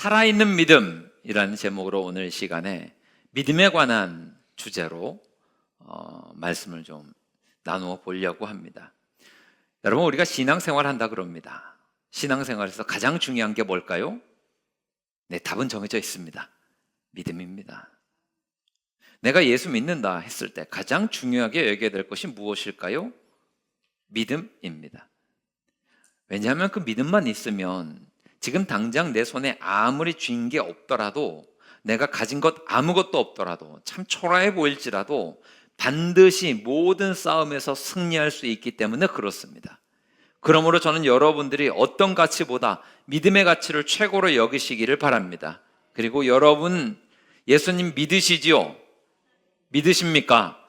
살아있는 믿음이라는 제목으로 오늘 시간에 믿음에 관한 주제로 말씀을 좀 나누어 보려고 합니다. 여러분, 우리가 신앙생활 한다 그럽니다. 신앙생활에서 가장 중요한 게 뭘까요? 네, 답은 정해져 있습니다. 믿음입니다. 내가 예수 믿는다 했을 때 가장 중요하게 여겨야 될 것이 무엇일까요? 믿음입니다. 왜냐하면 그 믿음만 있으면 지금 당장 내 손에 아무리 쥔 게 없더라도, 내가 가진 것 아무것도 없더라도, 참 초라해 보일지라도 반드시 모든 싸움에서 승리할 수 있기 때문에 그렇습니다. 그러므로 저는 여러분들이 어떤 가치보다 믿음의 가치를 최고로 여기시기를 바랍니다. 그리고 여러분 예수님 믿으시지요? 믿으십니까?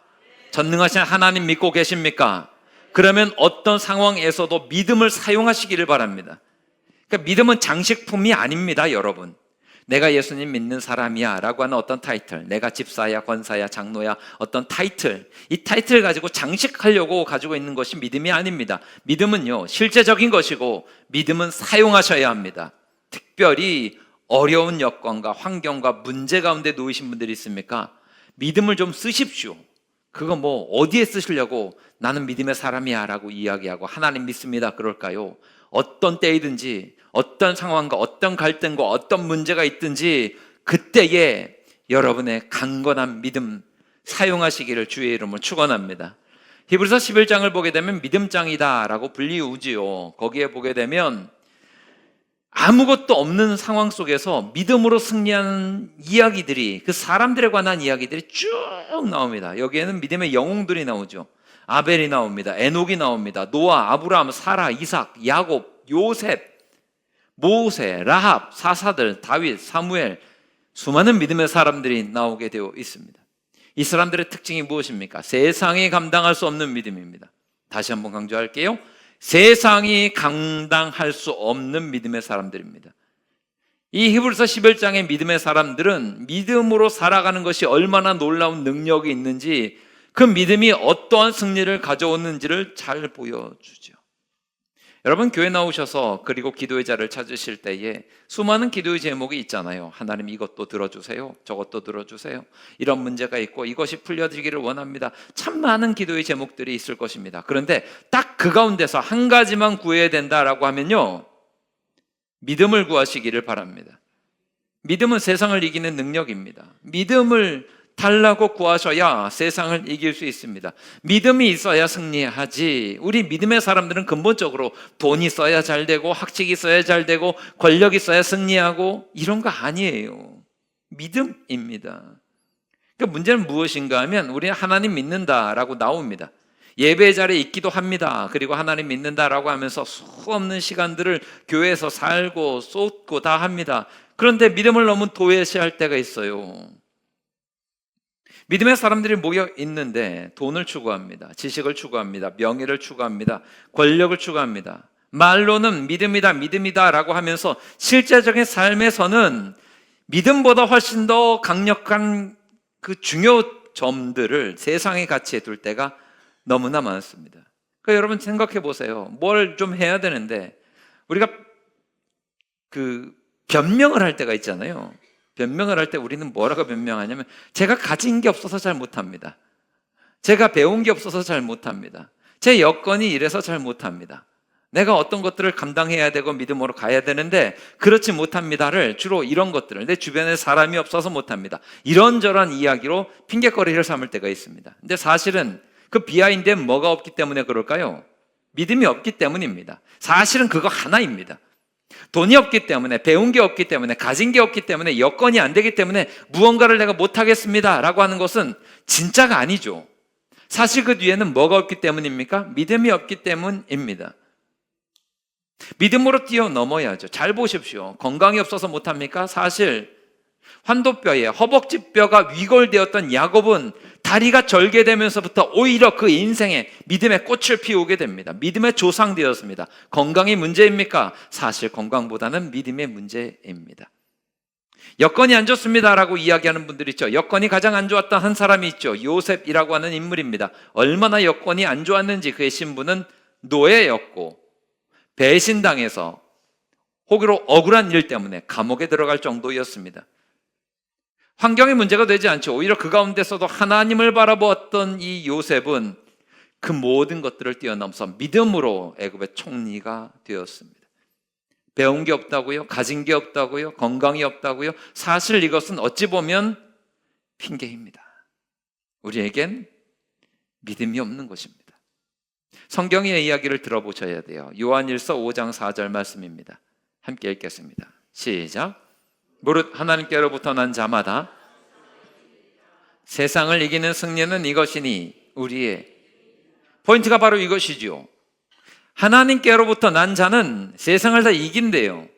전능하신 하나님 믿고 계십니까? 그러면 어떤 상황에서도 믿음을 사용하시기를 바랍니다. 그러니까 믿음은 장식품이 아닙니다, 여러분. 내가 예수님 믿는 사람이야 라고 하는 어떤 타이틀, 내가 집사야, 권사야, 장로야, 어떤 타이틀, 이 타이틀 가지고 장식하려고 가지고 있는 것이 믿음이 아닙니다. 믿음은요, 실제적인 것이고 믿음은 사용하셔야 합니다. 특별히 어려운 여건과 환경과 문제 가운데 놓이신 분들이 있습니까? 믿음을 좀 쓰십시오. 그거 뭐 어디에 쓰시려고 나는 믿음의 사람이야 라고 이야기하고 하나님 믿습니다 그럴까요? 어떤 때이든지 어떤 상황과 어떤 갈등과 어떤 문제가 있든지 그때에 여러분의 강건한 믿음 사용하시기를 주의 이름으로 축원합니다. 히브리서 11장을 보게 되면 믿음장이다 라고 불리우지요. 거기에 보게 되면 아무것도 없는 상황 속에서 믿음으로 승리하는 이야기들이, 그 사람들에 관한 이야기들이 쭉 나옵니다. 여기에는 믿음의 영웅들이 나오죠. 아벨이 나옵니다. 에녹이 나옵니다. 노아, 아브라함, 사라, 이삭, 야곱, 요셉, 모세, 라합, 사사들, 다윗, 사무엘, 수많은 믿음의 사람들이 나오게 되어 있습니다. 이 사람들의 특징이 무엇입니까? 세상이 감당할 수 없는 믿음입니다. 다시 한번 강조할게요. 세상이 감당할 수 없는 믿음의 사람들입니다. 이 히브리서 11장의 믿음의 사람들은 믿음으로 살아가는 것이 얼마나 놀라운 능력이 있는지, 그 믿음이 어떠한 승리를 가져오는지를 잘 보여주죠. 여러분, 교회 나오셔서 그리고 기도의 자를 찾으실 때에 수많은 기도의 제목이 있잖아요. 하나님 이것도 들어주세요, 저것도 들어주세요, 이런 문제가 있고 이것이 풀려지기를 원합니다. 참 많은 기도의 제목들이 있을 것입니다. 그런데 딱 그 가운데서 한 가지만 구해야 된다라고 하면요, 믿음을 구하시기를 바랍니다. 믿음은 세상을 이기는 능력입니다. 믿음을 달라고 구하셔야 세상을 이길 수 있습니다. 믿음이 있어야 승리하지. 우리 믿음의 사람들은 근본적으로 돈이 있어야 잘 되고, 학식이 있어야 잘 되고, 권력이 있어야 승리하고, 이런 거 아니에요. 믿음입니다. 그러니까 문제는 무엇인가 하면 우리는 하나님 믿는다라고 나옵니다. 예배 자리에 있기도 합니다. 그리고 하나님 믿는다라고 하면서 수없는 시간들을 교회에서 살고 쏟고 다 합니다. 그런데 믿음을 너무 도외시할 때가 있어요. 믿음의 사람들이 모여 있는데 돈을 추구합니다. 지식을 추구합니다. 명예를 추구합니다. 권력을 추구합니다. 말로는 믿음이다, 믿음이다 라고 하면서 실제적인 삶에서는 믿음보다 훨씬 더 강력한 그 중요 점들을 세상의 가치에 둘 때가 너무나 많습니다. 그러니까 여러분 생각해 보세요. 뭘 좀 해야 되는데 우리가 그 변명을 할 때가 있잖아요. 변명을 할 때 우리는 뭐라고 변명하냐면, 제가 가진 게 없어서 잘 못합니다. 제가 배운 게 없어서 잘 못합니다. 제 여건이 이래서 잘 못합니다. 내가 어떤 것들을 감당해야 되고 믿음으로 가야 되는데 그렇지 못합니다를 주로 이런 것들을, 내 주변에 사람이 없어서 못합니다, 이런저런 이야기로 핑계거리를 삼을 때가 있습니다. 근데 사실은 그 비하인드에 뭐가 없기 때문에 그럴까요? 믿음이 없기 때문입니다. 사실은 그거 하나입니다. 돈이 없기 때문에, 배운 게 없기 때문에, 가진 게 없기 때문에, 여건이 안 되기 때문에 무언가를 내가 못하겠습니다 라고 하는 것은 진짜가 아니죠. 사실 그 뒤에는 뭐가 없기 때문입니까? 믿음이 없기 때문입니다. 믿음으로 뛰어넘어야죠. 잘 보십시오. 건강이 없어서 못합니까? 사실 환도뼈에 허벅지뼈가 위골되었던 야곱은 다리가 절개되면서부터 오히려 그 인생에 믿음의 꽃을 피우게 됩니다. 믿음의 조상되었습니다. 건강이 문제입니까? 사실 건강보다는 믿음의 문제입니다. 여건이 안 좋습니다라고 이야기하는 분들이 있죠. 여건이 가장 안 좋았던 한 사람이 있죠. 요셉이라고 하는 인물입니다. 얼마나 여건이 안 좋았는지 그의 신분은 노예였고 배신당해서 혹으로 억울한 일 때문에 감옥에 들어갈 정도였습니다. 환경이 문제가 되지 않죠. 오히려 그 가운데서도 하나님을 바라보았던 이 요셉은 그 모든 것들을 뛰어넘어서 믿음으로 애굽의 총리가 되었습니다. 배운 게 없다고요? 가진 게 없다고요? 건강이 없다고요? 사실 이것은 어찌 보면 핑계입니다. 우리에겐 믿음이 없는 것입니다. 성경의 이야기를 들어보셔야 돼요. 요한일서 5장 4절 말씀입니다. 함께 읽겠습니다. 시작. 무릇 하나님께로부터 난 자마다 세상을 이기는 승리는 이것이니 우리의 포인트가 바로 이것이죠. 하나님께로부터 난 자는 세상을 다 이긴대요.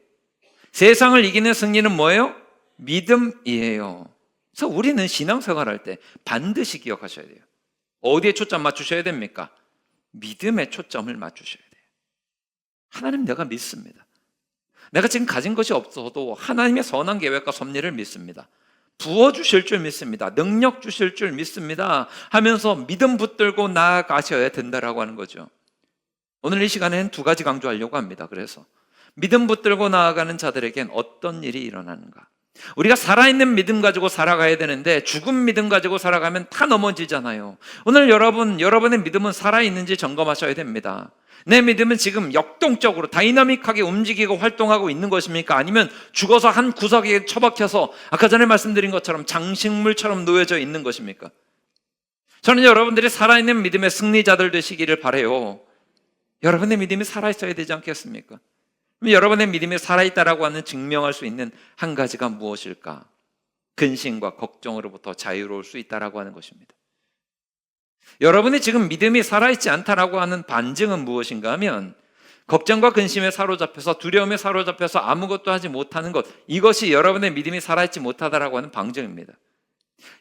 세상을 이기는 승리는 뭐예요? 믿음이에요. 그래서 우리는 신앙생활할 때 반드시 기억하셔야 돼요. 어디에 초점 맞추셔야 됩니까? 믿음에 초점을 맞추셔야 돼요. 하나님 내가 믿습니다. 내가 지금 가진 것이 없어도 하나님의 선한 계획과 섭리를 믿습니다. 부어주실 줄 믿습니다. 능력 주실 줄 믿습니다 하면서 믿음 붙들고 나아가셔야 된다라고 하는 거죠. 오늘 이 시간에는 두 가지 강조하려고 합니다. 그래서 믿음 붙들고 나아가는 자들에겐 어떤 일이 일어나는가? 우리가 살아있는 믿음 가지고 살아가야 되는데 죽은 믿음 가지고 살아가면 다 넘어지잖아요. 오늘 여러분의 믿음은 살아있는지 점검하셔야 됩니다. 내 믿음은 지금 역동적으로 다이나믹하게 움직이고 활동하고 있는 것입니까? 아니면 죽어서 한 구석에 처박혀서 아까 전에 말씀드린 것처럼 장식물처럼 놓여져 있는 것입니까? 저는 여러분들이 살아있는 믿음의 승리자들 되시기를 바라요. 여러분의 믿음이 살아있어야 되지 않겠습니까? 그럼 여러분의 믿음이 살아있다라고 하는 증명할 수 있는 한 가지가 무엇일까? 근심과 걱정으로부터 자유로울 수 있다라고 하는 것입니다. 여러분이 지금 믿음이 살아있지 않다라고 하는 반증은 무엇인가 하면 걱정과 근심에 사로잡혀서 두려움에 사로잡혀서 아무것도 하지 못하는 것, 이것이 여러분의 믿음이 살아있지 못하다라고 하는 방증입니다.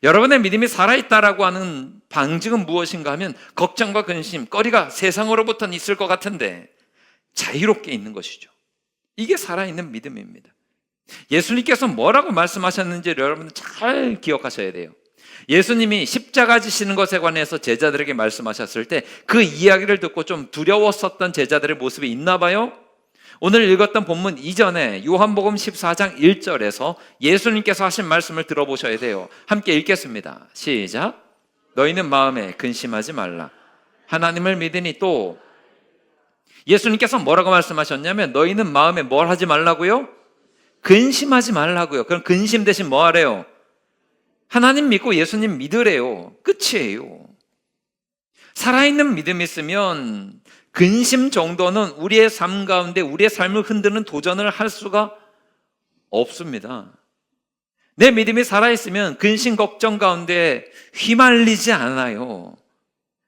여러분의 믿음이 살아있다라고 하는 방증은 무엇인가 하면 걱정과 근심, 꺼리가 세상으로부터는 있을 것 같은데 자유롭게 있는 것이죠. 이게 살아있는 믿음입니다. 예수님께서 뭐라고 말씀하셨는지를 여러분 잘 기억하셔야 돼요. 예수님이 십자가 지시는 것에 관해서 제자들에게 말씀하셨을 때 그 이야기를 듣고 좀 두려웠었던 제자들의 모습이 있나 봐요. 오늘 읽었던 본문 이전에 요한복음 14장 1절에서 예수님께서 하신 말씀을 들어보셔야 돼요. 함께 읽겠습니다. 시작. 너희는 마음에 근심하지 말라. 하나님을 믿으니 또 예수님께서 뭐라고 말씀하셨냐면 너희는 마음에 뭘 하지 말라고요? 근심하지 말라고요. 그럼 근심 대신 뭐 하래요? 하나님 믿고 예수님 믿으래요. 끝이에요. 살아있는 믿음이 있으면 근심 정도는 우리의 삶 가운데 우리의 삶을 흔드는 도전을 할 수가 없습니다. 내 믿음이 살아있으면 근심 걱정 가운데 휘말리지 않아요.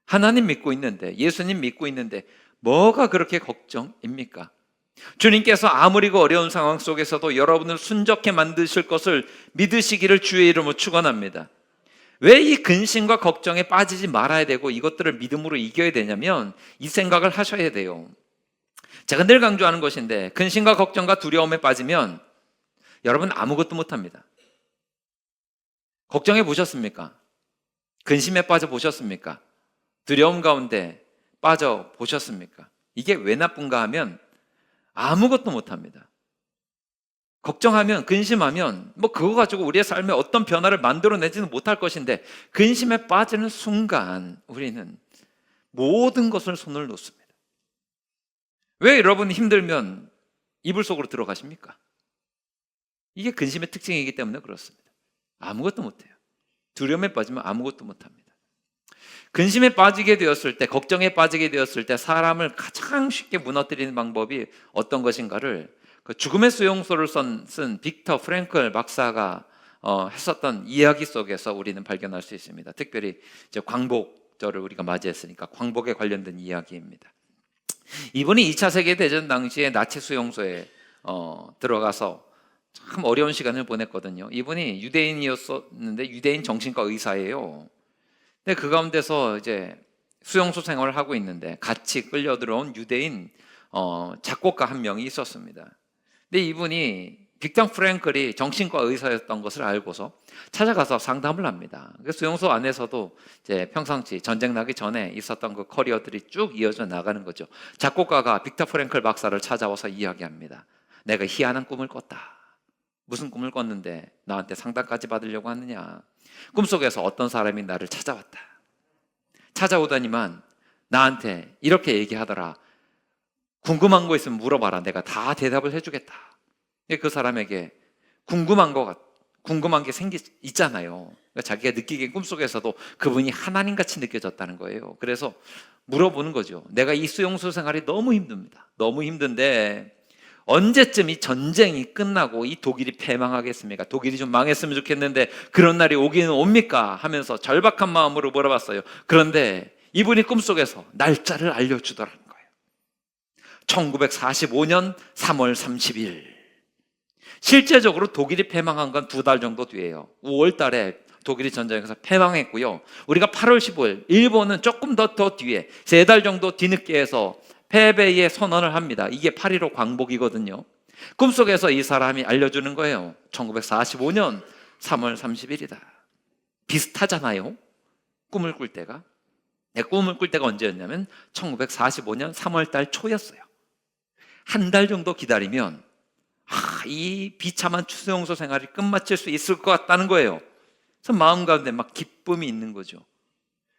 하나님 믿고 있는데, 예수님 믿고 있는데 뭐가 그렇게 걱정입니까? 주님께서 아무리 그 어려운 상황 속에서도 여러분을 순적해 만드실 것을 믿으시기를 주의 이름으로 축원합니다. 왜 이 근심과 걱정에 빠지지 말아야 되고 이것들을 믿음으로 이겨야 되냐면 이 생각을 하셔야 돼요. 제가 늘 강조하는 것인데 근심과 걱정과 두려움에 빠지면 여러분 아무것도 못합니다. 걱정해 보셨습니까? 근심에 빠져 보셨습니까? 두려움 가운데 빠져 보셨습니까? 이게 왜 나쁜가 하면 아무것도 못합니다. 걱정하면, 근심하면 뭐 그거 가지고 우리의 삶에 어떤 변화를 만들어내지는 못할 것인데 근심에 빠지는 순간 우리는 모든 것을 손을 놓습니다. 왜 여러분 힘들면 이불 속으로 들어가십니까? 이게 근심의 특징이기 때문에 그렇습니다. 아무것도 못해요. 두려움에 빠지면 아무것도 못합니다. 근심에 빠지게 되었을 때, 걱정에 빠지게 되었을 때 사람을 가장 쉽게 무너뜨리는 방법이 어떤 것인가를 그 죽음의 수용소를 쓴 빅터 프랭클 박사가 했었던 이야기 속에서 우리는 발견할 수 있습니다. 특별히 이제 광복절을 우리가 맞이했으니까 광복에 관련된 이야기입니다. 이분이 2차 세계대전 당시에 나치 수용소에 들어가서 참 어려운 시간을 보냈거든요. 이분이 유대인이었었는데 유대인 정신과 의사예요. 근데 그 가운데서 이제 수용소 생활을 하고 있는데 같이 끌려 들어온 유대인 작곡가 한 명이 있었습니다. 근데 이분이 빅터 프랭클이 정신과 의사였던 것을 알고서 찾아가서 상담을 합니다. 수용소 안에서도 이제 평상시 전쟁 나기 전에 있었던 그 커리어들이 쭉 이어져 나가는 거죠. 작곡가가 빅터 프랭클 박사를 찾아와서 이야기합니다. 내가 희한한 꿈을 꿨다. 무슨 꿈을 꿨는데 나한테 상담까지 받으려고 하느냐. 꿈속에서 어떤 사람이 나를 찾아왔다. 찾아오더니만 나한테 이렇게 얘기하더라. 궁금한 거 있으면 물어봐라. 내가 다 대답을 해주겠다. 그 사람에게 궁금한 게 있잖아요. 그러니까 자기가 느끼기에 꿈속에서도 그분이 하나님같이 느껴졌다는 거예요. 그래서 물어보는 거죠. 내가 이 수용소 생활이 너무 힘듭니다. 너무 힘든데 언제쯤 이 전쟁이 끝나고 이 독일이 패망하겠습니까? 독일이 좀 망했으면 좋겠는데 그런 날이 오기는 옵니까? 하면서 절박한 마음으로 물어봤어요. 그런데 이분이 꿈속에서 날짜를 알려주더라는 거예요. 1945년 3월 30일. 실제적으로 독일이 패망한 건 2달 정도 뒤에요. 5월 달에 독일이 전쟁에서 패망했고요. 우리가 8월 15일, 일본은 조금 더 뒤에 3달 정도 뒤늦게 해서 패배의 선언을 합니다. 이게 8.15 광복이거든요. 꿈속에서 이 사람이 알려주는 거예요. 1945년 3월 30일이다. 비슷하잖아요. 꿈을 꿀 때가. 내 꿈을 꿀 때가 언제였냐면 1945년 3월 달 초였어요. 한 달 정도 기다리면 이 비참한 수용소 생활이 끝마칠 수 있을 것 같다는 거예요. 그래서 마음 가운데 막 기쁨이 있는 거죠.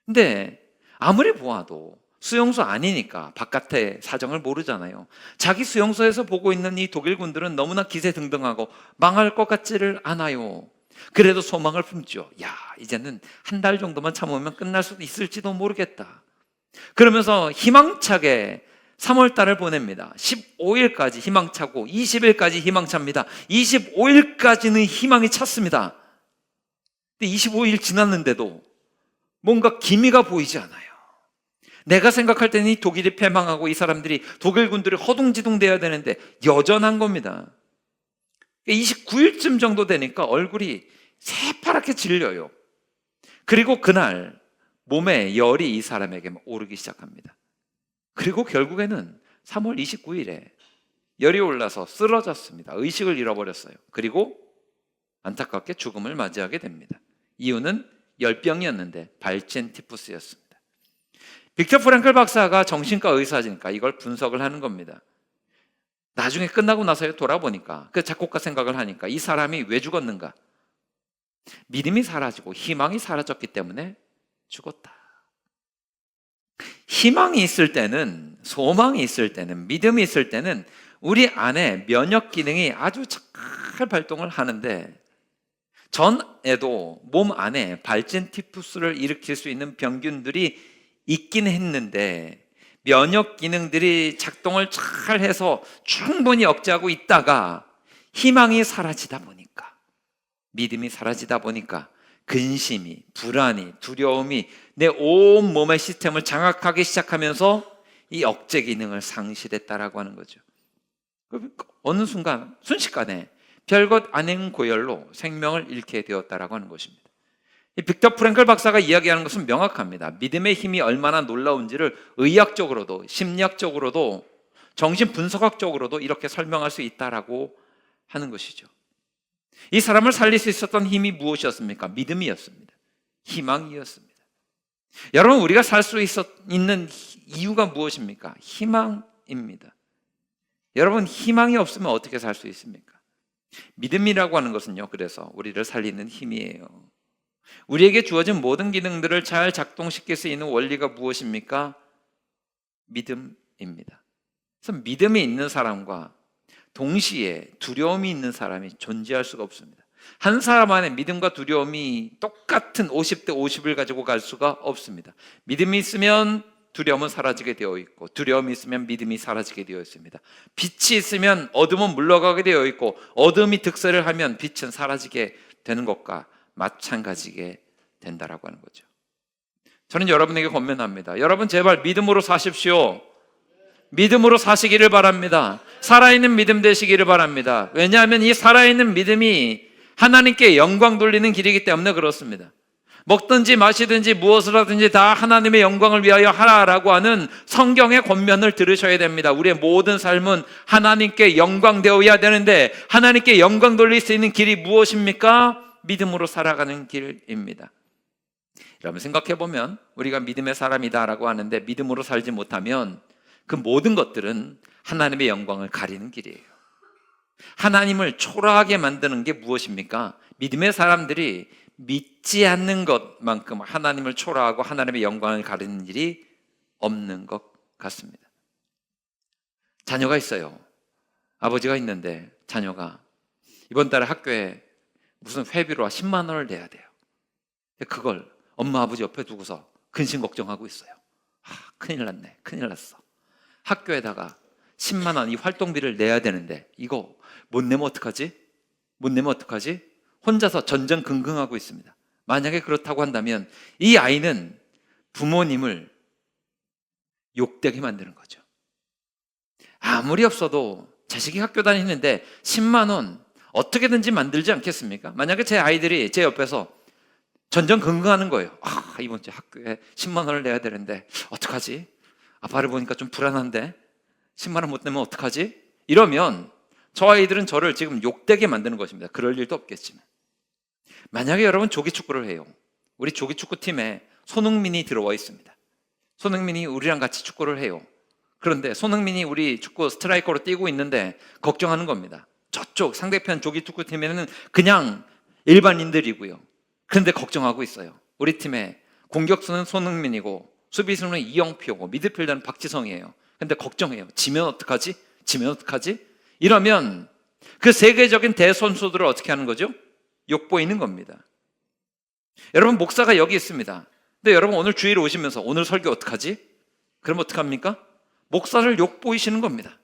근데 아무리 보아도 수용소 아니니까 바깥의 사정을 모르잖아요. 자기 수용소에서 보고 있는 이 독일 군들은 너무나 기세등등하고 망할 것 같지를 않아요. 그래도 소망을 품죠. 야, 이제는 한 달 정도만 참으면 끝날 수도 있을지도 모르겠다. 그러면서 희망차게 3월 달을 보냅니다. 15일까지 희망차고 20일까지 희망차입니다. 25일까지는 희망이 찼습니다. 근데 25일 지났는데도 뭔가 기미가 보이지 않아요. 내가 생각할 때는 이 독일이 패망하고 이 사람들이 독일 군들이 허둥지둥 돼야 되는데 여전한 겁니다. 29일쯤 정도 되니까 얼굴이 새파랗게 질려요. 그리고 그날 몸에 열이 이 사람에게 오르기 시작합니다. 그리고 결국에는 3월 29일에 열이 올라서 쓰러졌습니다. 의식을 잃어버렸어요. 그리고 안타깝게 죽음을 맞이하게 됩니다. 이유는 열병이었는데 발진 티푸스였습니다. 빅터 프랭클 박사가 정신과 의사니까 이걸 분석을 하는 겁니다. 나중에 끝나고 나서 돌아보니까 그 작곡가 생각을 하니까 이 사람이 왜 죽었는가? 믿음이 사라지고 희망이 사라졌기 때문에 죽었다. 희망이 있을 때는, 소망이 있을 때는, 믿음이 있을 때는 우리 안에 면역 기능이 아주 잘 발동을 하는데 전에도 몸 안에 발진 티푸스를 일으킬 수 있는 병균들이 있긴 했는데 면역 기능들이 작동을 잘 해서 충분히 억제하고 있다가 희망이 사라지다 보니까, 믿음이 사라지다 보니까 근심이, 불안이, 두려움이 내 온 몸의 시스템을 장악하기 시작하면서 이 억제 기능을 상실했다라고 하는 거죠. 어느 순간 순식간에 별것 아닌 고열로 생명을 잃게 되었다라고 하는 것입니다. 이 빅터 프랭클 박사가 이야기하는 것은 명확합니다. 믿음의 힘이 얼마나 놀라운지를 의학적으로도 심리학적으로도 정신분석학적으로도 이렇게 설명할 수 있다라고 하는 것이죠. 이 사람을 살릴 수 있었던 힘이 무엇이었습니까? 믿음이었습니다. 희망이었습니다. 여러분, 우리가 살 수 있는 이유가 무엇입니까? 희망입니다. 여러분, 희망이 없으면 어떻게 살 수 있습니까? 믿음이라고 하는 것은요, 그래서 우리를 살리는 힘이에요. 우리에게 주어진 모든 기능들을 잘 작동시킬 수 있는 원리가 무엇입니까? 믿음입니다. 그래서 믿음이 있는 사람과 동시에 두려움이 있는 사람이 존재할 수가 없습니다. 한 사람 안에 믿음과 두려움이 똑같은 50대 50을 가지고 갈 수가 없습니다. 믿음이 있으면 두려움은 사라지게 되어 있고, 두려움이 있으면 믿음이 사라지게 되어 있습니다. 빛이 있으면 어둠은 물러가게 되어 있고, 어둠이 득세를 하면 빛은 사라지게 되는 것과 마찬가지게 된다라고 하는 거죠. 저는 여러분에게 권면합니다. 여러분, 제발 믿음으로 사십시오. 믿음으로 사시기를 바랍니다. 살아있는 믿음 되시기를 바랍니다. 왜냐하면 이 살아있는 믿음이 하나님께 영광 돌리는 길이기 때문에 그렇습니다. 먹든지 마시든지 무엇을 하든지 다 하나님의 영광을 위하여 하라라고 하는 성경의 권면을 들으셔야 됩니다. 우리의 모든 삶은 하나님께 영광 되어야 되는데, 하나님께 영광 돌릴 수 있는 길이 무엇입니까? 믿음으로 살아가는 길입니다. 여러분, 생각해보면 우리가 믿음의 사람이다라고 하는데 믿음으로 살지 못하면 그 모든 것들은 하나님의 영광을 가리는 길이에요. 하나님을 초라하게 만드는 게 무엇입니까? 믿음의 사람들이 믿지 않는 것만큼 하나님을 초라하고 하나님의 영광을 가리는 일이 없는 것 같습니다. 자녀가 있어요. 아버지가 있는데 자녀가 이번 달에 학교에 무슨 회비로 10만 원을 내야 돼요. 그걸 엄마 아버지 옆에 두고서 근심 걱정하고 있어요. 큰일 났네, 큰일 났어. 학교에다가 10만 원 이 활동비를 내야 되는데 이거 못 내면 어떡하지? 못 내면 어떡하지? 혼자서 전전긍긍하고 있습니다. 만약에 그렇다고 한다면 이 아이는 부모님을 욕되게 만드는 거죠. 아무리 없어도 자식이 학교 다니는데 10만 원 어떻게든지 만들지 않겠습니까? 만약에 제 아이들이 제 옆에서 전전긍긍하는 거예요. 이번 주 학교에 10만 원을 내야 되는데 어떡하지? 아빠를 보니까 좀 불안한데 10만 원 못 내면 어떡하지? 이러면 저 아이들은 저를 지금 욕되게 만드는 것입니다. 그럴 일도 없겠지만. 만약에 여러분 조기축구를 해요. 우리 조기축구팀에 손흥민이 들어와 있습니다. 손흥민이 우리랑 같이 축구를 해요. 그런데 손흥민이 우리 축구 스트라이커로 뛰고 있는데 걱정하는 겁니다. 저쪽 상대편 조기축구팀에는 그냥 일반인들이고요. 그런데 걱정하고 있어요. 우리 팀에 공격수는 손흥민이고 수비수는 이영표고 미드필더는 박지성이에요. 근데 걱정해요. 지면 어떡하지? 지면 어떡하지? 이러면 그 세계적인 대선수들을 어떻게 하는 거죠? 욕보이는 겁니다. 여러분 목사가 여기 있습니다. 근데 여러분 오늘 주일에 오시면서 오늘 설교 어떡하지? 그럼 어떡합니까? 목사를 욕보이시는 겁니다.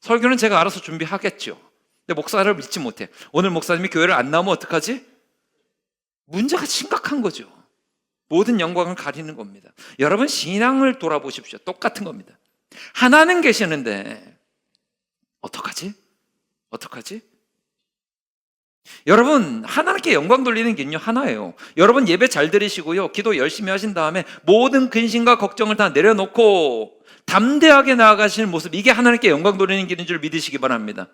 설교는 제가 알아서 준비하겠죠. 근데 목사를 믿지 못해. 오늘 목사님이 교회를 안 나오면 어떡하지? 문제가 심각한 거죠. 모든 영광을 가리는 겁니다. 여러분 신앙을 돌아보십시오. 똑같은 겁니다. 하나는 계시는데 어떡하지? 어떡하지? 여러분 하나님께 영광 돌리는 길은요 하나예요. 여러분 예배 잘 드리시고요 기도 열심히 하신 다음에 모든 근심과 걱정을 다 내려놓고 담대하게 나아가시는 모습, 이게 하나님께 영광 돌리는 길인 줄 믿으시기 바랍니다.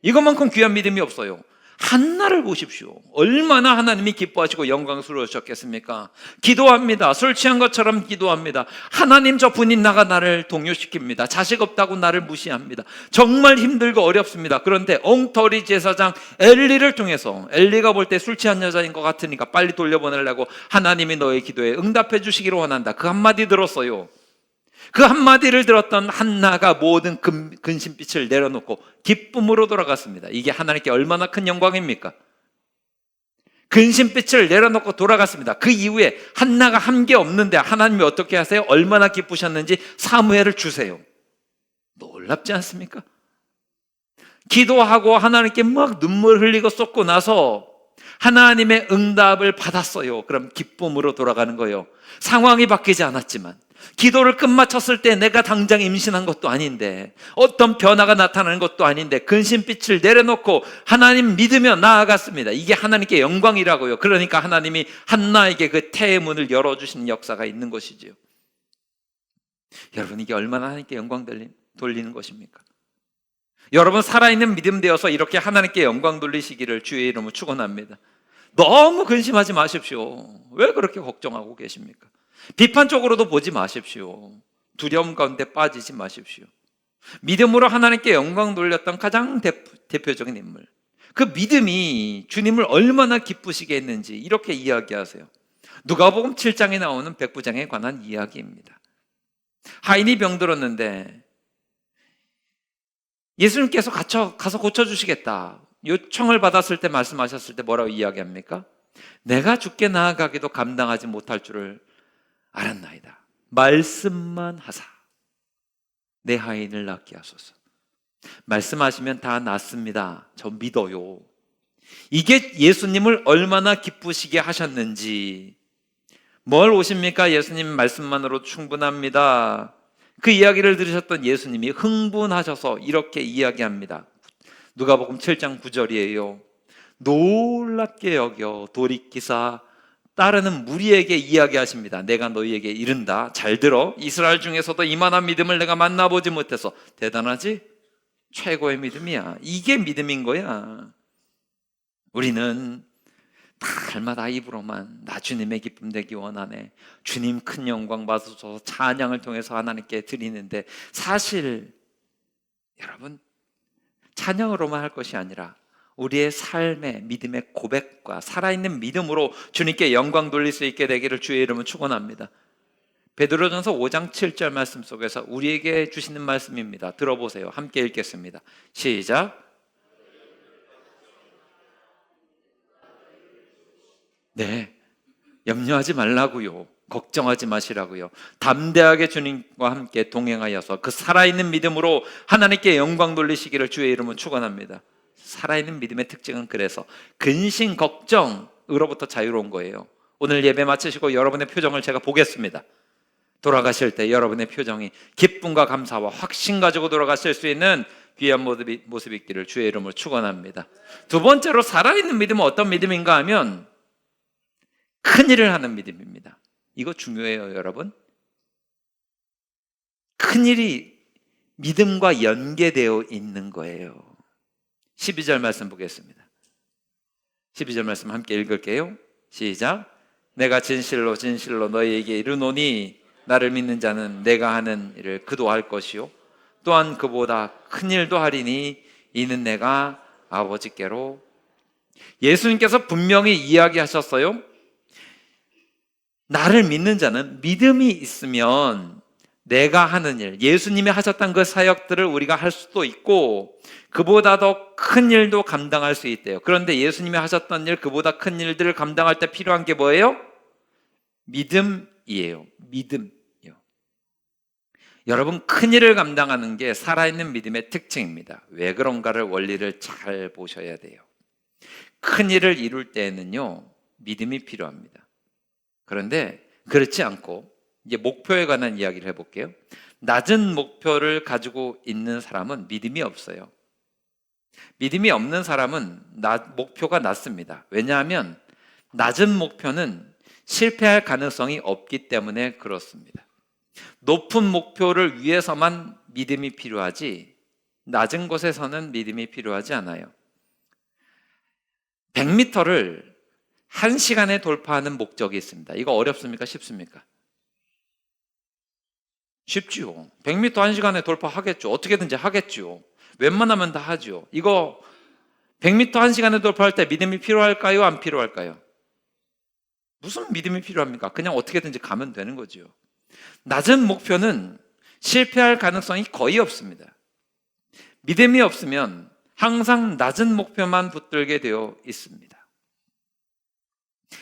이것만큼 귀한 믿음이 없어요. 한나를 보십시오. 얼마나 하나님이 기뻐하시고 영광스러우셨겠습니까? 기도합니다. 술 취한 것처럼 기도합니다. 하나님, 저 분인 나가 나를 동요시킵니다. 자식 없다고 나를 무시합니다. 정말 힘들고 어렵습니다. 그런데 엉터리 제사장 엘리를 통해서, 엘리가 볼 때 술 취한 여자인 것 같으니까 빨리 돌려보내려고 하나님이 너의 기도에 응답해 주시기를 원한다. 그 한마디 들었어요. 그 한마디를 들었던 한나가 모든 근심빛을 내려놓고 기쁨으로 돌아갔습니다. 이게 하나님께 얼마나 큰 영광입니까? 근심빛을 내려놓고 돌아갔습니다. 그 이후에 한나가 한 게 없는데 하나님이 어떻게 하세요? 얼마나 기쁘셨는지 사무엘을 주세요. 놀랍지 않습니까? 기도하고 하나님께 막 눈물 흘리고 쏟고 나서 하나님의 응답을 받았어요. 그럼 기쁨으로 돌아가는 거예요. 상황이 바뀌지 않았지만, 기도를 끝마쳤을 때 내가 당장 임신한 것도 아닌데, 어떤 변화가 나타나는 것도 아닌데 근심빛을 내려놓고 하나님 믿으며 나아갔습니다. 이게 하나님께 영광이라고요. 그러니까 하나님이 한나에게 그 태의 문을 열어주시는 역사가 있는 것이지요. 여러분, 이게 얼마나 하나님께 영광 돌리는 것입니까? 여러분 살아있는 믿음 되어서 이렇게 하나님께 영광 돌리시기를 주의 이름으로 축원합니다. 너무 근심하지 마십시오. 왜 그렇게 걱정하고 계십니까? 비판적으로도 보지 마십시오. 두려움 가운데 빠지지 마십시오. 믿음으로 하나님께 영광 돌렸던 가장 대표적인 인물, 그 믿음이 주님을 얼마나 기쁘시게 했는지 이렇게 이야기하세요. 누가복음 7장에 나오는 백부장에 관한 이야기입니다. 하인이 병들었는데 예수님께서 가서 고쳐주시겠다 요청을 받았을 때, 말씀하셨을 때 뭐라고 이야기합니까? 내가 죽게 나아가기도 감당하지 못할 줄을 알았나이다. 말씀만 하사 내 하인을 낫게 하소서. 말씀하시면 다 낫습니다. 저 믿어요. 이게 예수님을 얼마나 기쁘시게 하셨는지. 뭘 오십니까? 예수님 말씀만으로 충분합니다. 그 이야기를 들으셨던 예수님이 흥분하셔서 이렇게 이야기합니다. 누가복음 7장 9절이에요. 놀랍게 여겨 돌이키사 따르는 무리에게 이야기하십니다. 내가 너희에게 이른다. 잘 들어. 이스라엘 중에서도 이만한 믿음을 내가 만나보지 못해서. 대단하지? 최고의 믿음이야. 이게 믿음인 거야. 우리는 날마다 입으로만 나 주님의 기쁨 되기 원하네, 주님 큰 영광 받으셔서 찬양을 통해서 하나님께 드리는데, 사실 여러분 찬양으로만 할 것이 아니라 우리의 삶의 믿음의 고백과 살아있는 믿음으로 주님께 영광 돌릴 수 있게 되기를 주의 이름으로 축원합니다. 베드로전서 5장 7절 말씀 속에서 우리에게 주시는 말씀입니다. 들어보세요. 함께 읽겠습니다. 시작. 네, 염려하지 말라고요. 걱정하지 마시라고요. 담대하게 주님과 함께 동행하여서 그 살아있는 믿음으로 하나님께 영광 돌리시기를 주의 이름으로 축원합니다. 살아있는 믿음의 특징은 그래서 근심 걱정으로부터 자유로운 거예요. 오늘 예배 마치시고 여러분의 표정을 제가 보겠습니다. 돌아가실 때 여러분의 표정이 기쁨과 감사와 확신 가지고 돌아가실 수 있는 귀한 모습이 있기를 주의 이름으로 축원합니다. 두 번째로 살아있는 믿음은 어떤 믿음인가 하면 큰일을 하는 믿음입니다. 이거 중요해요, 여러분. 큰일이 믿음과 연계되어 있는 거예요. 12절 말씀 보겠습니다. 12절 말씀 함께 읽을게요. 시작. 내가 진실로 진실로 너희에게 이르노니 나를 믿는 자는 내가 하는 일을 그도 할 것이요 또한 그보다 큰 일도 하리니 이는 내가 아버지께로. 예수님께서 분명히 이야기하셨어요. 나를 믿는 자는 믿음이 있으면 내가 하는 일, 예수님이 하셨던 그 사역들을 우리가 할 수도 있고 그보다 더 큰 일도 감당할 수 있대요. 그런데 예수님이 하셨던 일, 그보다 큰 일들을 감당할 때 필요한 게 뭐예요? 믿음이에요. 믿음이요. 여러분, 큰 일을 감당하는 게 살아있는 믿음의 특징입니다. 왜 그런가를 원리를 잘 보셔야 돼요. 큰 일을 이룰 때에는요, 믿음이 필요합니다. 그런데 그렇지 않고 이제 목표에 관한 이야기를 해볼게요. 낮은 목표를 가지고 있는 사람은 믿음이 없어요. 믿음이 없는 사람은 목표가 낮습니다. 왜냐하면 낮은 목표는 실패할 가능성이 없기 때문에 그렇습니다. 높은 목표를 위해서만 믿음이 필요하지 낮은 곳에서는 믿음이 필요하지 않아요. 100m를 1시간에 돌파하는 목적이 있습니다. 이거 어렵습니까? 쉽습니까? 쉽지요. 100m 1시간에 돌파하겠죠. 어떻게든지 하겠죠. 웬만하면 다 하죠. 이거 100m 1시간에 돌파할 때 믿음이 필요할까요? 안 필요할까요? 무슨 믿음이 필요합니까? 그냥 어떻게든지 가면 되는 거죠. 낮은 목표는 실패할 가능성이 거의 없습니다. 믿음이 없으면 항상 낮은 목표만 붙들게 되어 있습니다.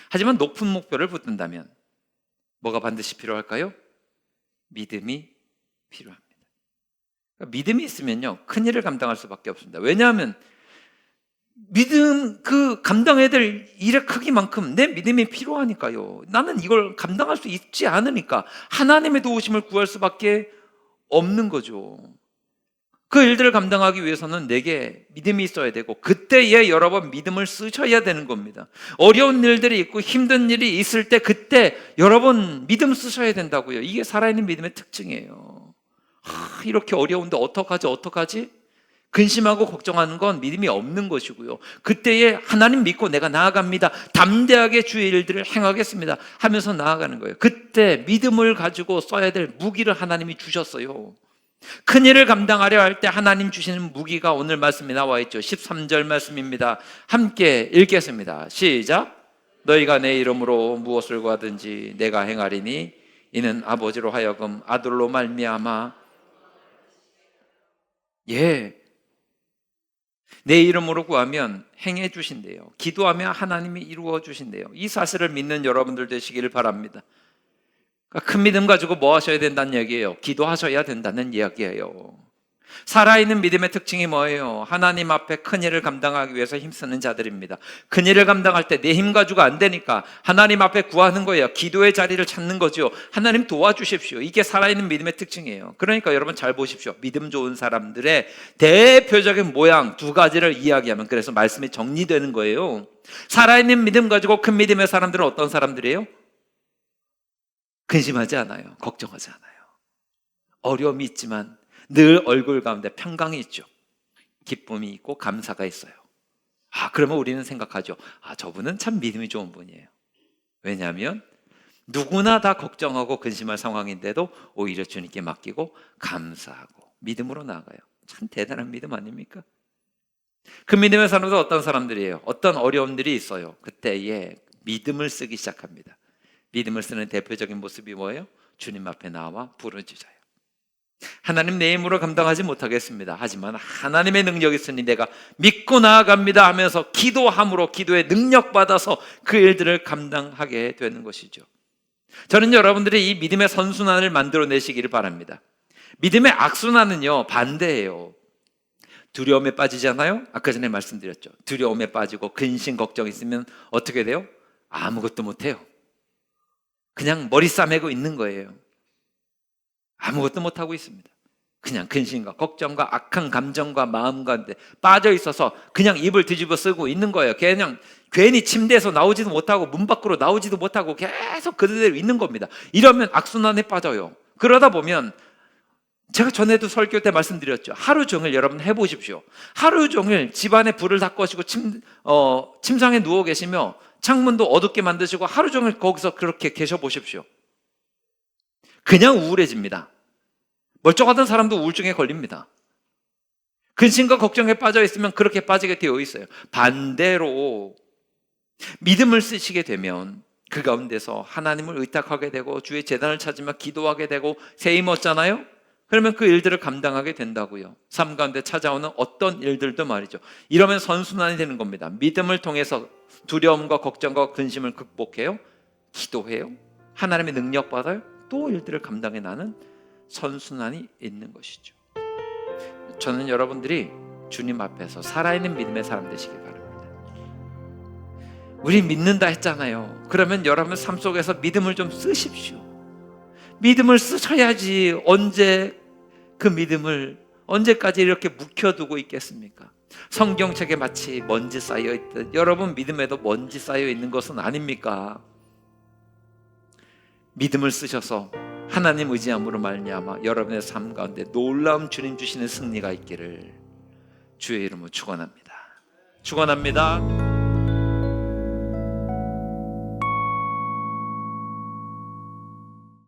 하지만 높은 목표를 붙든다면 뭐가 반드시 필요할까요? 믿음이 필요합니다. 그러니까 믿음이 있으면요, 큰일을 감당할 수밖에 없습니다. 왜냐하면 믿음, 감당해야 될 일의 크기만큼 내 믿음이 필요하니까요. 나는 이걸 감당할 수 있지 않으니까 하나님의 도우심을 구할 수밖에 없는 거죠. 그 일들을 감당하기 위해서는 내게 믿음이 있어야 되고 그때에 여러분 믿음을 쓰셔야 되는 겁니다. 어려운 일들이 있고 힘든 일이 있을 때 그때 여러분 믿음 쓰셔야 된다고요. 이게 살아있는 믿음의 특징이에요. 이렇게 어려운데 어떡하지? 근심하고 걱정하는 건 믿음이 없는 것이고요. 그때에 하나님 믿고 내가 나아갑니다. 담대하게 주의 일들을 행하겠습니다 하면서 나아가는 거예요. 그때 믿음을 가지고 써야 될 무기를 하나님이 주셨어요. 큰일을 감당하려 할 때 하나님 주시는 무기가 오늘 말씀에 나와 있죠. 13절 말씀입니다. 함께 읽겠습니다. 시작. 너희가 내 이름으로 무엇을 구하든지 내가 행하리니 이는 아버지로 하여금 아들로 말미암아 내 이름으로 구하면 행해 주신대요. 기도하면 하나님이 이루어 주신대요. 이 사실을 믿는 여러분들 되시기를 바랍니다. 큰 믿음 가지고 뭐 하셔야 된다는 얘기예요? 기도하셔야 된다는 이야기예요. 살아있는 믿음의 특징이 뭐예요? 하나님 앞에 큰일을 감당하기 위해서 힘쓰는 자들입니다. 큰일을 감당할 때 내 힘 가지고 안 되니까 하나님 앞에 구하는 거예요. 기도의 자리를 찾는 거죠. 하나님 도와주십시오. 이게 살아있는 믿음의 특징이에요. 그러니까 여러분 잘 보십시오. 믿음 좋은 사람들의 대표적인 모양 두 가지를 이야기하면 그래서 말씀이 정리되는 거예요. 살아있는 믿음 가지고 큰 믿음의 사람들은 어떤 사람들이에요? 근심하지 않아요. 걱정하지 않아요. 어려움이 있지만 늘 얼굴 가운데 평강이 있죠. 기쁨이 있고 감사가 있어요. 그러면 우리는 생각하죠. 저분은 참 믿음이 좋은 분이에요. 왜냐하면 누구나 다 걱정하고 근심할 상황인데도 오히려 주님께 맡기고 감사하고 믿음으로 나아가요. 참 대단한 믿음 아닙니까? 그 믿음의 사람들은 어떤 사람들이에요? 어떤 어려움들이 있어요. 그때에 믿음을 쓰기 시작합니다. 믿음을 쓰는 대표적인 모습이 뭐예요? 주님 앞에 나와 부르짖어요. 하나님, 내 힘으로 감당하지 못하겠습니다. 하지만 하나님의 능력이 있으니 내가 믿고 나아갑니다 하면서 기도함으로 기도의 능력 받아서 그 일들을 감당하게 되는 것이죠. 저는 여러분들이 이 믿음의 선순환을 만들어내시기를 바랍니다. 믿음의 악순환은요, 반대예요. 두려움에 빠지잖아요. 아까 전에 말씀드렸죠. 두려움에 빠지고 근심 걱정 있으면 어떻게 돼요? 아무것도 못해요. 그냥 머리 싸매고 있는 거예요. 아무것도 못하고 있습니다. 그냥 근심과 걱정과 악한 감정과 마음 가운데 빠져 있어서 그냥 입을 뒤집어 쓰고 있는 거예요. 그냥 괜히 침대에서 나오지도 못하고 문 밖으로 나오지도 못하고 계속 그대로 있는 겁니다. 이러면 악순환에 빠져요. 그러다 보면 제가 전에도 설교 때 말씀드렸죠. 하루 종일 여러분 해보십시오. 하루 종일 집안에 불을 다 꺼시고 침상에 누워 계시며 창문도 어둡게 만드시고 하루 종일 거기서 그렇게 계셔 보십시오. 그냥 우울해집니다. 멀쩡하던 사람도 우울증에 걸립니다. 근심과 걱정에 빠져 있으면 그렇게 빠지게 되어 있어요. 반대로 믿음을 쓰시게 되면 그 가운데서 하나님을 의탁하게 되고 주의 제단을 찾으며 기도하게 되고 새 힘 얻잖아요. 그러면 그 일들을 감당하게 된다고요. 삶 가운데 찾아오는 어떤 일들도 말이죠. 이러면 선순환이 되는 겁니다. 믿음을 통해서 두려움과 걱정과 근심을 극복해요. 기도해요. 하나님의 능력 받아요. 또 일들을 감당해 나는 선순환이 있는 것이죠. 저는 여러분들이 주님 앞에서 살아있는 믿음의 사람 되시길 바랍니다. 우리 믿는다 했잖아요. 그러면 여러분 삶 속에서 믿음을 좀 쓰십시오. 믿음을 쓰셔야지 언제 그 믿음을 언제까지 이렇게 묵혀두고 있겠습니까? 성경책에 마치 먼지 쌓여있듯 여러분 믿음에도 먼지 쌓여있는 것은 아닙니까? 믿음을 쓰셔서 하나님 의지함으로 말미암아 여러분의 삶 가운데 놀라운 주님 주시는 승리가 있기를 주의 이름으로 축원합니다. 축원합니다.